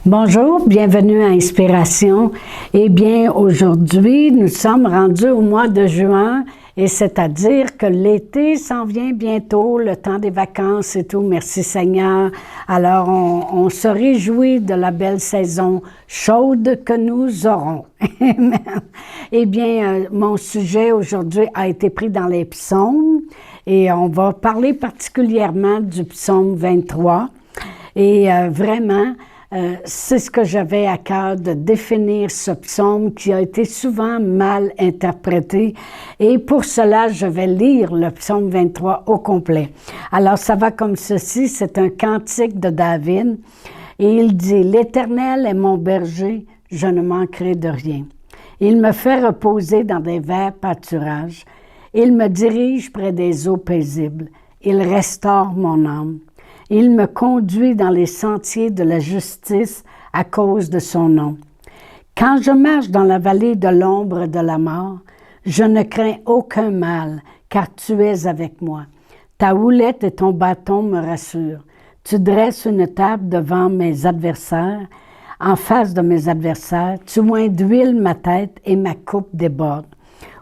Bonjour, bienvenue à Inspiration. Eh bien, aujourd'hui, nous sommes rendus au mois de juin et c'est-à-dire que l'été s'en vient bientôt, le temps des vacances et tout, merci Seigneur. Alors, on se réjouit de la belle saison chaude que nous aurons. Amen. Eh bien, mon sujet aujourd'hui a été pris dans les psaumes et on va parler particulièrement du psaume 23 et vraiment, c'est ce que j'avais à cœur de définir ce psaume qui a été souvent mal interprété. Et pour cela, je vais lire le psaume 23 au complet. Alors, ça va comme ceci, c'est un cantique de David. Et il dit, « L'Éternel est mon berger, je ne manquerai de rien. Il me fait reposer dans des verts pâturages. Il me dirige près des eaux paisibles. Il restaure mon âme. Il me conduit dans les sentiers de la justice à cause de son nom. Quand je marche dans la vallée de l'ombre de la mort, je ne crains aucun mal, car tu es avec moi. Ta houlette et ton bâton me rassurent. Tu dresses une table devant mes adversaires, en face de mes adversaires. Tu oins d'huile ma tête et ma coupe déborde.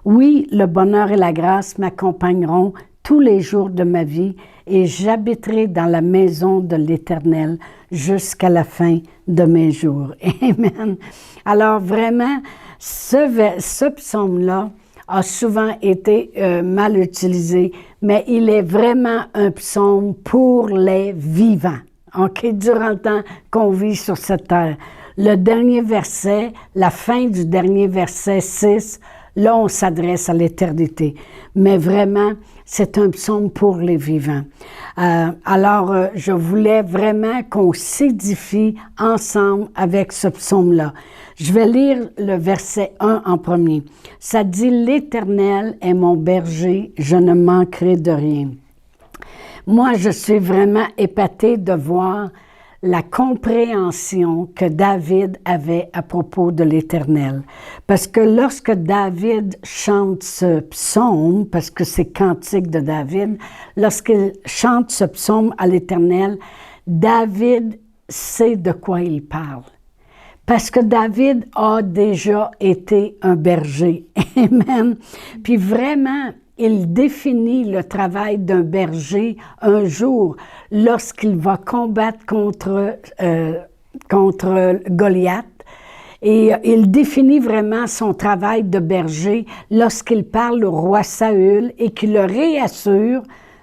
Oui, le bonheur et la grâce m'accompagneront tous les jours de ma vie et j'habiterai dans la maison de l'Éternel jusqu'à la fin de mes jours. Amen. Alors vraiment, ce psaume-là a souvent été mal utilisé, mais il est vraiment un psaume pour les vivants, OK, durant le temps qu'on vit sur cette terre. Le dernier verset, la fin du dernier verset 6, là, on s'adresse à l'éternité. Mais vraiment, c'est un psaume pour les vivants. Alors, je voulais vraiment qu'on s'édifie ensemble avec ce psaume-là. Je vais lire le verset 1 en premier. Ça dit, « L'Éternel est mon berger, je ne manquerai de rien. » Moi, je suis vraiment épatée de voir la compréhension que David avait à propos de l'Éternel. Parce que lorsque David chante ce psaume, parce que c'est cantique de David, lorsqu'il chante ce psaume à l'Éternel, David sait de quoi il parle. Parce que David a déjà été un berger. Amen. Puis vraiment, il définit le travail d'un berger un jour lorsqu'il va combattre contre Goliath. Et il définit vraiment son travail de berger lorsqu'il parle au roi Saül et qu'il le réassure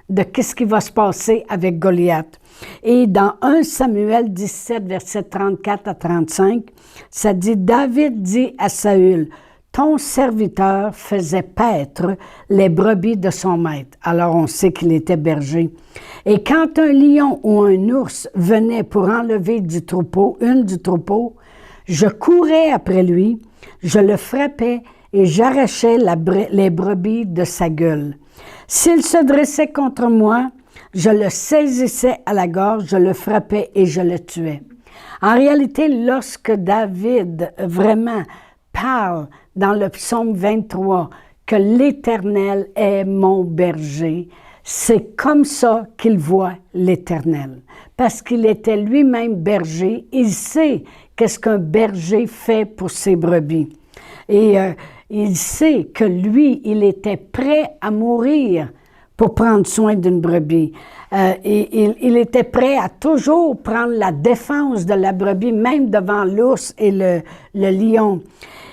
de qu'est-ce qui va se passer avec Goliath. Et dans 1 Samuel 17, versets 34 à 35, ça dit, « David dit à Saül, « Ton serviteur faisait paître les brebis de son maître. » Alors, on sait qu'il était berger. « Et quand un lion ou un ours venait pour enlever une du troupeau, je courais après lui, je le frappais et j'arrachais les brebis de sa gueule. S'il se dressait contre moi, je le saisissais à la gorge, je le frappais et je le tuais. » En réalité, lorsque David vraiment parle dans le psaume 23 que l'Éternel est mon berger, c'est comme ça qu'il voit l'Éternel. Parce qu'il était lui-même berger, il sait qu'est-ce qu'un berger fait pour ses brebis. Et il sait que lui, il était prêt à mourir pour prendre soin d'une brebis. Il était prêt à toujours prendre la défense de la brebis, même devant l'ours et le lion.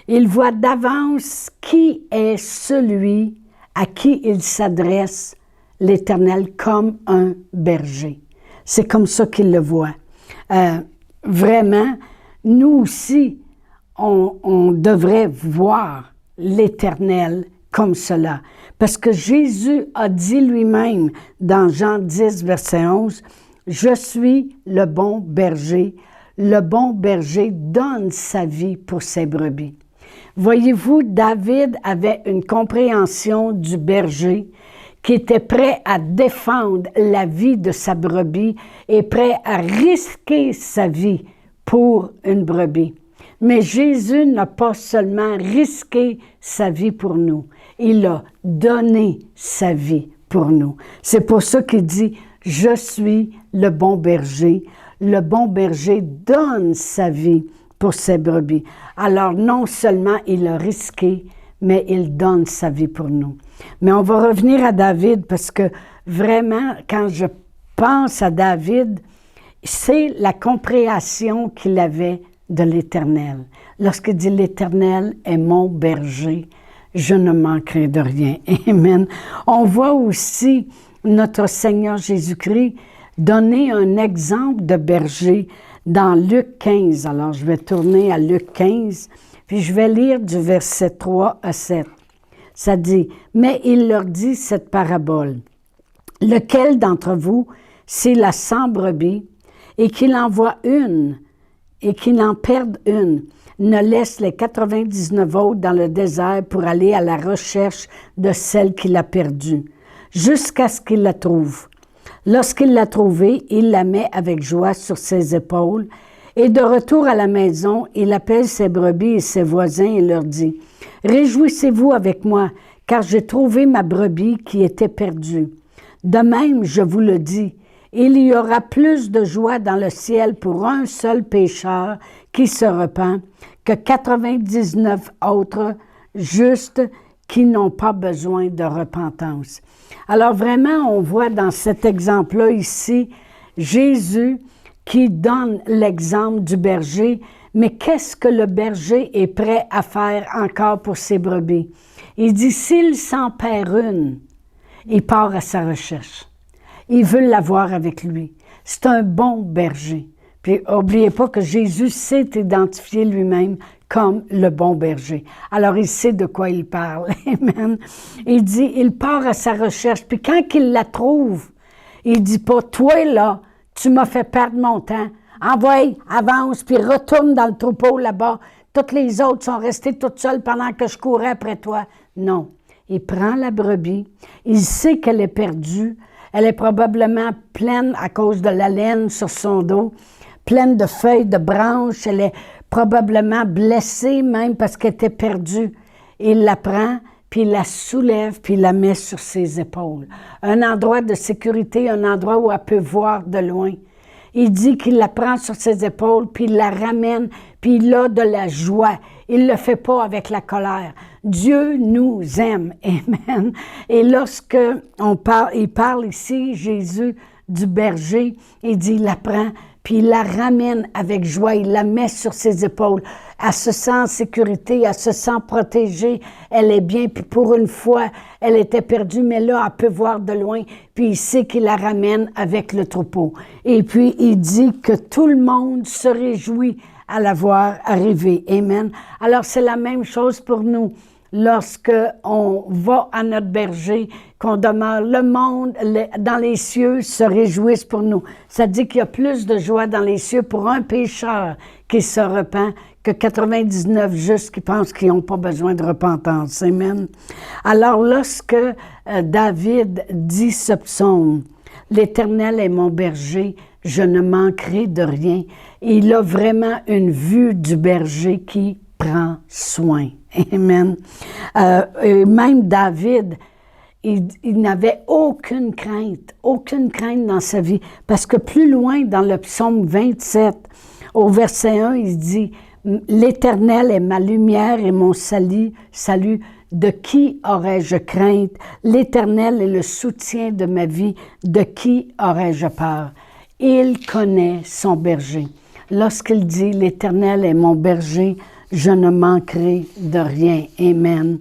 Il voit d'avance qui est celui à qui il s'adresse, l'Éternel, comme un berger. C'est comme ça qu'il le voit. Vraiment, nous aussi, on devrait voir l'Éternel comme cela. Parce que Jésus a dit lui-même dans Jean 10, verset 11, « Je suis le bon berger donne sa vie pour ses brebis. » Voyez-vous, David avait une compréhension du berger qui était prêt à défendre la vie de sa brebis et prêt à risquer sa vie pour une brebis. Mais Jésus n'a pas seulement risqué sa vie pour nous, il a donné sa vie pour nous. C'est pour ça qu'il dit, « Je suis le bon berger, le bon berger donne sa vie pour ses brebis. Alors non seulement il a risqué, mais il donne sa vie pour nous. Mais on va revenir à David parce que vraiment, quand je pense à David, c'est la compréhension qu'il avait de l'Éternel. Lorsqu'il dit « L'Éternel est mon berger, je ne manquerai de rien. » Amen. On voit aussi notre Seigneur Jésus-Christ donner un exemple de berger dans Luc 15. Alors, je vais tourner à Luc 15, puis je vais lire du verset 3 à 7. Ça dit, « Mais il leur dit cette parabole. Lequel d'entre vous, s'il a 100 brebis, et qu'il en voit une, et qu'il en perde une, ne laisse les 99 autres dans le désert pour aller à la recherche de celle qu'il a perdue, jusqu'à ce qu'il la trouve. Lorsqu'il l'a trouvée, il la met avec joie sur ses épaules, et de retour à la maison, il appelle ses brebis et ses voisins et leur dit, « Réjouissez-vous avec moi, car j'ai trouvé ma brebis qui était perdue. De même, je vous le dis, il y aura plus de joie dans le ciel pour un seul pécheur qui se repent que 99 autres justes qui n'ont pas besoin de repentance. » Alors vraiment, on voit dans cet exemple-là ici, Jésus qui donne l'exemple du berger, mais qu'est-ce que le berger est prêt à faire encore pour ses brebis? Il dit, s'il s'en perd une, il part à sa recherche. Il veut l'avoir avec lui. C'est un bon berger. Puis, n'oubliez pas que Jésus s'est identifié lui-même comme le bon berger. Alors, il sait de quoi il parle. Amen. Il dit, il part à sa recherche. Puis, quand il la trouve, il dit pas, toi là, tu m'as fait perdre mon temps. Envoie, avance, puis retourne dans le troupeau là-bas. Toutes les autres sont restées toutes seules pendant que je courais après toi. Non. Il prend la brebis. Il sait qu'elle est perdue. Elle est probablement pleine à cause de la laine sur son dos, pleine de feuilles, de branches. Elle est probablement blessée même parce qu'elle était perdue. Il la prend, puis il la soulève, puis il la met sur ses épaules. Un endroit de sécurité, un endroit où elle peut voir de loin. Il dit qu'il la prend sur ses épaules, puis il la ramène, puis il a de la joie. Il ne le fait pas avec la colère. Dieu nous aime. Amen. Et lorsque il parle ici, Jésus, du berger, il dit, il la prend, puis il la ramène avec joie, il la met sur ses épaules. Elle se sent en sécurité, elle se sent protégée, elle est bien, puis pour une fois, elle était perdue, mais là, elle peut voir de loin, puis il sait qu'il la ramène avec le troupeau. Et puis, il dit que tout le monde se réjouit à la voir arriver. Amen. Alors, c'est la même chose pour nous. Lorsque on va à notre berger, qu'on demeure, le monde dans les cieux se réjouissent pour nous. Ça dit qu'il y a plus de joie dans les cieux pour un pécheur qui se repent que 99 justes qui pensent qu'ils n'ont pas besoin de repentance. Amen. Alors, lorsque David dit ce psaume, « L'Éternel est mon berger, je ne manquerai de rien », il a vraiment une vue du berger qui prend soin. Amen. Et même David, il n'avait aucune crainte dans sa vie. Parce que plus loin, dans le psaume 27, au verset 1, il dit, « L'Éternel est ma lumière et mon salut, de qui aurais-je crainte? L'Éternel est le soutien de ma vie, de qui aurais-je peur? » Il connaît son berger. Lorsqu'il dit, « L'Éternel est mon berger, je ne manquerai de rien. » Amen.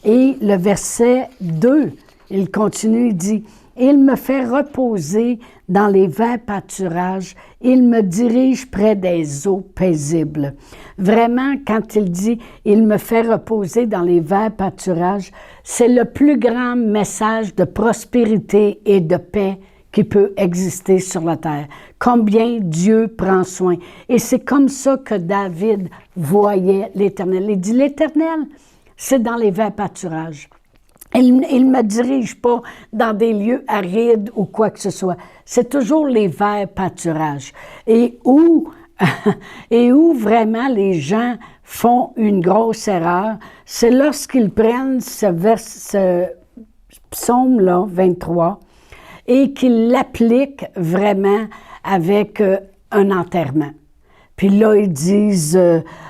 Et le verset 2, il continue, il dit, « Il me fait reposer dans les verts pâturages, il me dirige près des eaux paisibles. » Vraiment, quand il dit, « Il me fait reposer dans les verts pâturages », c'est le plus grand message de prospérité et de paix qui peut exister sur la terre. Combien Dieu prend soin. Et c'est comme ça que David voyait l'Éternel. Il dit, l'Éternel, c'est dans les verts pâturages. Il ne me dirige pas dans des lieux arides ou quoi que ce soit. C'est toujours les verts pâturages. Et où vraiment les gens font une grosse erreur, c'est lorsqu'ils prennent ce psaume-là, 23, et qu'il l'applique vraiment avec un enterrement. Puis là, ils disent,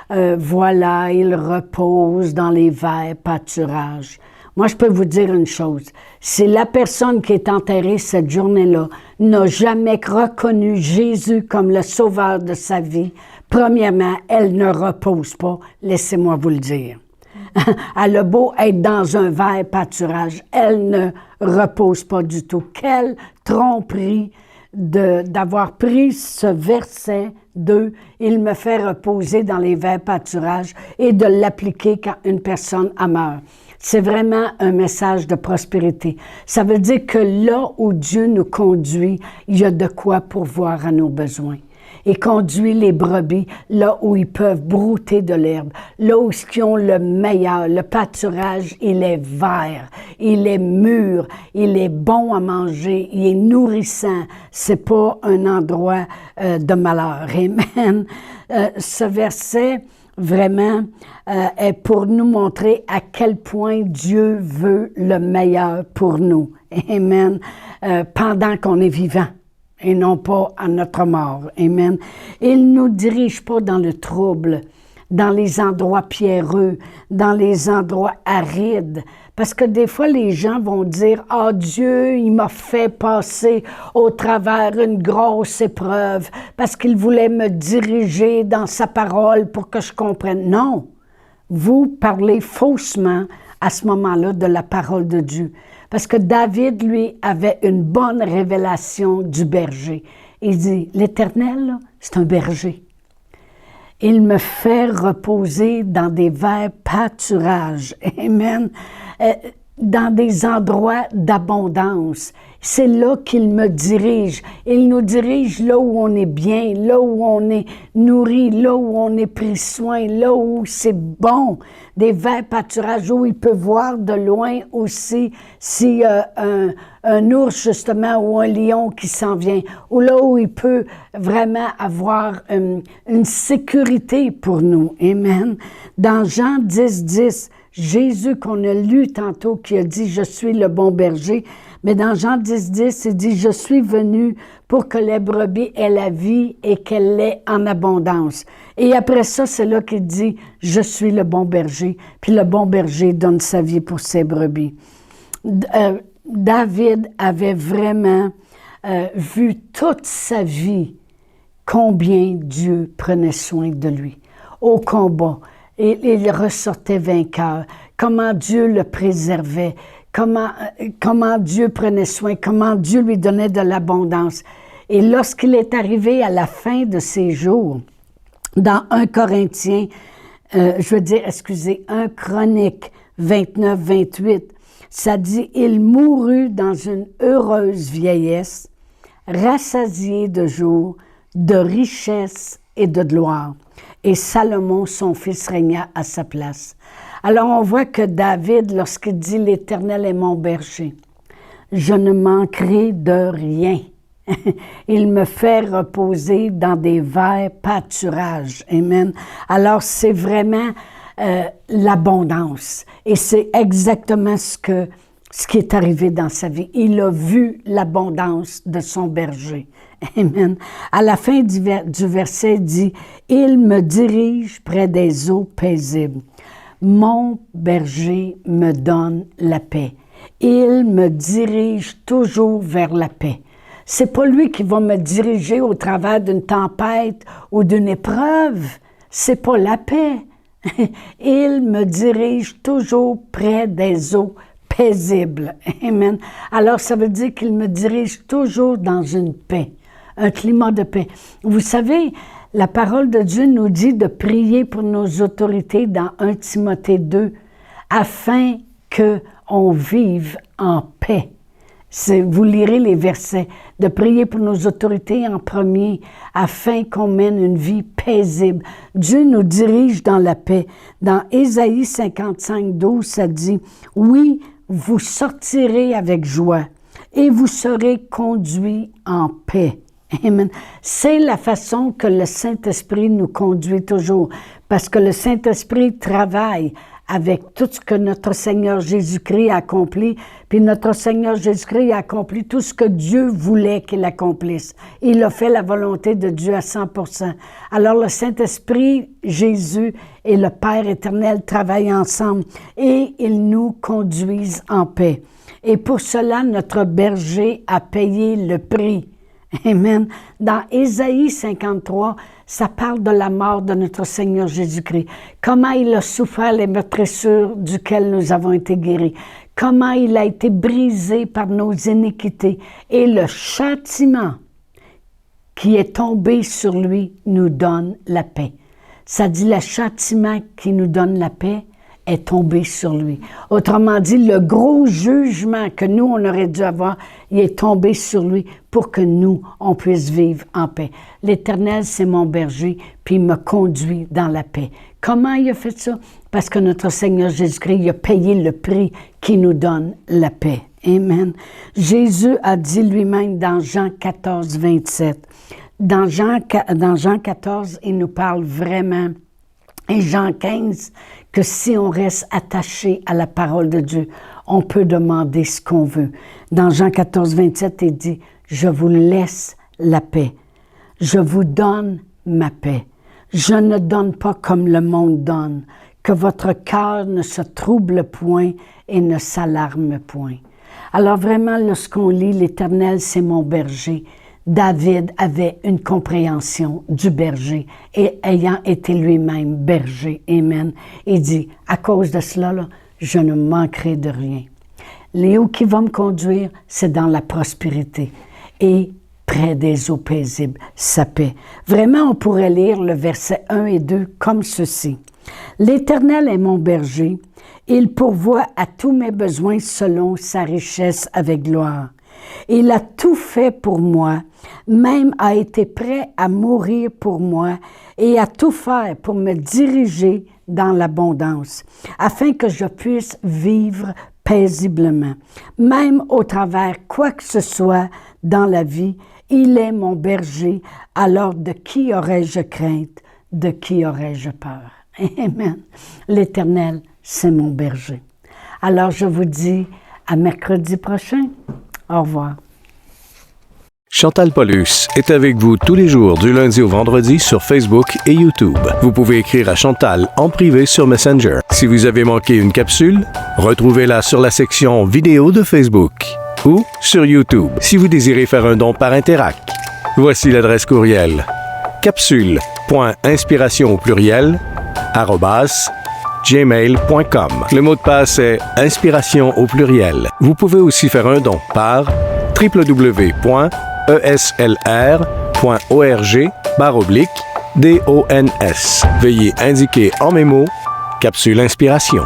voilà, il repose dans les verts pâturages. Moi, je peux vous dire une chose. Si la personne qui est enterrée cette journée-là n'a jamais reconnu Jésus comme le sauveur de sa vie, premièrement, elle ne repose pas, laissez-moi vous le dire. Elle a beau être dans un vert pâturage, elle ne repose pas du tout. Quelle tromperie d'avoir pris ce verset 2, il me fait reposer dans les verts pâturages, et de l'appliquer quand une personne a meurt. C'est vraiment un message de prospérité. Ça veut dire que là où Dieu nous conduit, il y a de quoi pourvoir à nos besoins. Et conduit les brebis là où ils peuvent brouter de l'herbe, là où ils ont le meilleur. Le pâturage, il est vert, il est mûr, il est bon à manger, il est nourrissant. C'est pas un endroit de malheur. Amen. Ce verset, vraiment, est pour nous montrer à quel point Dieu veut le meilleur pour nous. Amen. Pendant qu'on est vivant. Et non pas à notre mort. Amen. Il ne nous dirige pas dans le trouble, dans les endroits pierreux, dans les endroits arides. Parce que des fois, les gens vont dire, « Ah, Dieu, il m'a fait passer au travers une grosse épreuve parce qu'il voulait me diriger dans sa parole pour que je comprenne. » Non, vous parlez faussement à ce moment-là de la parole de Dieu. Parce que David, lui, avait une bonne révélation du berger. Il dit, l'Éternel, c'est un berger. Il me fait reposer dans des verts pâturages. Amen. Dans des endroits d'abondance. C'est là qu'il me dirige. Il nous dirige là où on est bien, là où on est nourri, là où on est pris soin, là où c'est bon. Des verts pâturages où il peut voir de loin aussi s'il y a un ours justement ou un lion qui s'en vient. Ou là où il peut vraiment avoir une sécurité pour nous. Amen. Dans Jean 10:10, Jésus qu'on a lu tantôt qui a dit « Je suis le bon berger », mais dans Jean 10:10, il dit « Je suis venu pour que les brebis aient la vie et qu'elle l'ait en abondance. » Et après ça, c'est là qu'il dit « Je suis le bon berger », puis le bon berger donne sa vie pour ses brebis. David avait vraiment vu toute sa vie combien Dieu prenait soin de lui au combat. Et il ressortait vainqueur. Comment Dieu le préservait, comment Dieu prenait soin, comment Dieu lui donnait de l'abondance. Et lorsqu'il est arrivé à la fin de ses jours, dans 1 Corinthiens, 1 Chronique 29-28, ça dit « Il mourut dans une heureuse vieillesse, rassasié de jours, de richesse et de gloire. » Et Salomon, son fils, régna à sa place. Alors, on voit que David, lorsqu'il dit « L'Éternel est mon berger, je ne manquerai de rien. Il me fait reposer dans des verts pâturages. » Amen. Alors, c'est vraiment l'abondance. Et c'est exactement ce qui est arrivé dans sa vie. Il a vu l'abondance de son berger. Amen. À la fin du verset, il dit « Il me dirige près des eaux paisibles. Mon berger me donne la paix. Il me dirige toujours vers la paix. » C'est pas lui qui va me diriger au travers d'une tempête ou d'une épreuve. C'est pas la paix. Il me dirige toujours près des eaux paisibles. Amen. Alors, ça veut dire qu'il me dirige toujours dans une paix, un climat de paix. Vous savez, la parole de Dieu nous dit de prier pour nos autorités dans 1 Timothée 2, afin qu'on vive en paix. Vous lirez les versets, de prier pour nos autorités en premier, afin qu'on mène une vie paisible. Dieu nous dirige dans la paix. Dans Ésaïe 55:12, ça dit « Oui, vous sortirez avec joie et vous serez conduits en paix. » Amen. C'est la façon que le Saint-Esprit nous conduit toujours, parce que le Saint-Esprit travaille avec tout ce que notre Seigneur Jésus-Christ a accompli. Puis notre Seigneur Jésus-Christ a accompli tout ce que Dieu voulait qu'il accomplisse. Il a fait la volonté de Dieu à 100%. Alors le Saint-Esprit, Jésus et le Père éternel travaillent ensemble et ils nous conduisent en paix. Et pour cela, notre berger a payé le prix. Amen. Dans Ésaïe 53, ça parle de la mort de notre Seigneur Jésus-Christ. Comment il a souffert les meurtrissures duquel nous avons été guéris. Comment il a été brisé par nos iniquités. Et le châtiment qui est tombé sur lui nous donne la paix. Ça dit le châtiment qui nous donne la paix est tombé sur lui. Autrement dit, le gros jugement que nous, on aurait dû avoir, il est tombé sur lui pour que nous, on puisse vivre en paix. L'Éternel, c'est mon berger, puis il me conduit dans la paix. Comment il a fait ça? Parce que notre Seigneur Jésus-Christ, il a payé le prix qui nous donne la paix. Amen. Jésus a dit lui-même dans Jean 14, 27. Dans Jean 14, il nous parle vraiment, et Jean 15, que si on reste attaché à la parole de Dieu, on peut demander ce qu'on veut. Dans Jean 14, 27, il dit, « Je vous laisse la paix. Je vous donne ma paix. Je ne donne pas comme le monde donne. Que votre cœur ne se trouble point et ne s'alarme point. » Alors vraiment, lorsqu'on lit « L'Éternel, c'est mon berger », David avait une compréhension du berger et ayant été lui-même berger, amen, il dit, à cause de cela, là, je ne manquerai de rien. Léo qui va me conduire, c'est dans la prospérité et près des eaux paisibles, sa paix. Vraiment, on pourrait lire le verset 1 et 2 comme ceci. L'Éternel est mon berger, il pourvoit à tous mes besoins selon sa richesse avec gloire. Il a tout fait pour moi, même a été prêt à mourir pour moi et à tout faire pour me diriger dans l'abondance, afin que je puisse vivre paisiblement. Même au travers quoi que ce soit dans la vie, il est mon berger, alors de qui aurais-je crainte, de qui aurais-je peur? Amen. L'Éternel, c'est mon berger. Alors je vous dis à mercredi prochain. Au revoir. Chantal Paulus est avec vous tous les jours du lundi au vendredi sur Facebook et YouTube. Vous pouvez écrire à Chantal en privé sur Messenger. Si vous avez manqué une capsule, retrouvez-la sur la section vidéo de Facebook ou sur YouTube si vous désirez faire un don par Interac. Voici l'adresse courriel capsule.inspiration au pluriel @gmail.com. Le mot de passe est inspiration au pluriel. Vous pouvez aussi faire un don par www.eslr.org/dons. Veuillez indiquer en mémo Capsule Inspiration.